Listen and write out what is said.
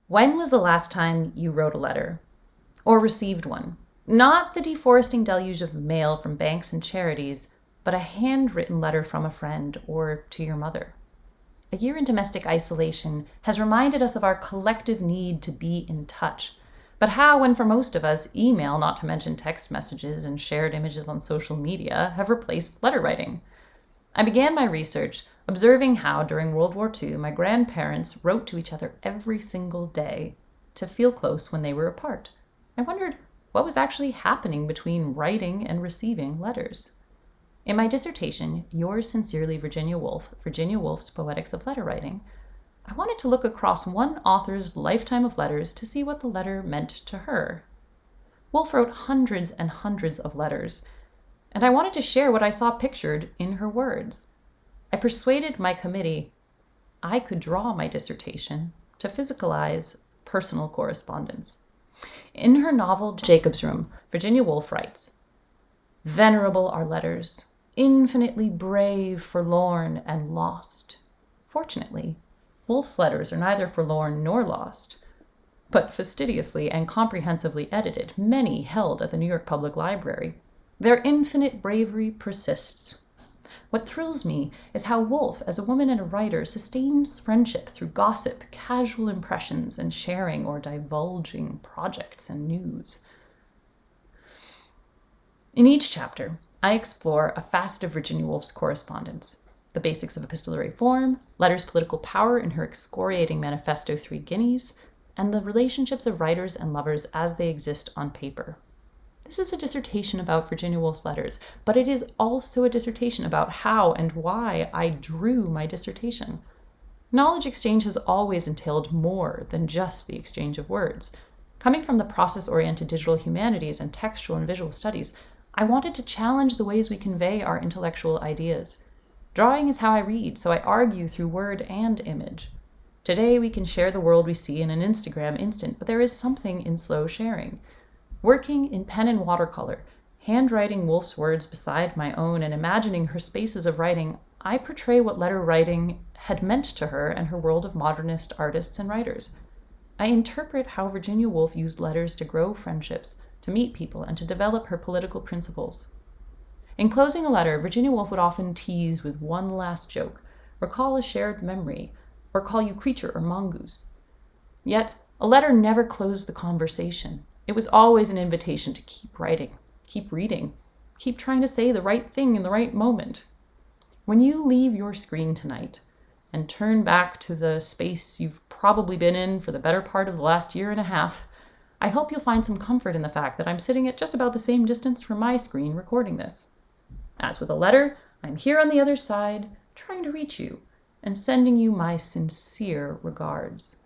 When was the last time you wrote a letter? Or received one? Not the deforesting deluge of mail from banks and charities, but a handwritten letter from a friend or to your mother. A year in domestic isolation has reminded us of our collective need to be in touch. But how, when for most of us, email, not to mention text messages and shared images on social media, have replaced letter writing? I began my research observing how, during World War II, my grandparents wrote to each other every single day to feel close when they were apart. I wondered what was actually happening between writing and receiving letters. In my dissertation, Yours sincerely, Virginia Woolf, Virginia Woolf's Poetics of Letter Writing, I wanted to look across one author's lifetime of letters to see what the letter meant to her. Woolf wrote hundreds and hundreds of letters, and I wanted to share what I saw pictured in her words. I persuaded my committee I could draw my dissertation to physicalize personal correspondence. In her novel Jacob's Room, Virginia Woolf writes, "Venerable are letters, infinitely brave, forlorn, and lost." Fortunately, Woolf's letters are neither forlorn nor lost, but fastidiously and comprehensively edited, many held at the New York Public Library. Their infinite bravery persists. What thrills me is how Woolf, as a woman and a writer, sustains friendship through gossip, casual impressions, and sharing or divulging projects and news. In each chapter, I explore a facet of Virginia Woolf's correspondence: the basics of epistolary form, letters' political power in her excoriating manifesto 3 Guineas, and the relationships of writers and lovers as they exist on paper. This is a dissertation about Virginia Woolf's letters, but it is also a dissertation about how and why I drew my dissertation. Knowledge exchange has always entailed more than just the exchange of words. Coming from the process-oriented digital humanities and textual and visual studies, I wanted to challenge the ways we convey our intellectual ideas. Drawing is how I read, so I argue through word and image. Today, we can share the world we see in an Instagram instant, but there is something in slow sharing. Working in pen and watercolor, handwriting Woolf's words beside my own and imagining her spaces of writing, I portray what letter writing had meant to her and her world of modernist artists and writers. I interpret how Virginia Woolf used letters to grow friendships, to meet people, and to develop her political principles. In closing a letter, Virginia Woolf would often tease with one last joke, recall a shared memory, or call you creature or mongoose. Yet, a letter never closed the conversation. It was always an invitation to keep writing, keep reading, keep trying to say the right thing in the right moment. When you leave your screen tonight and turn back to the space you've probably been in for the better part of the last year and a half, I hope you'll find some comfort in the fact that I'm sitting at just about the same distance from my screen recording this. As with a letter, I'm here on the other side, trying to reach you and sending you my sincere regards.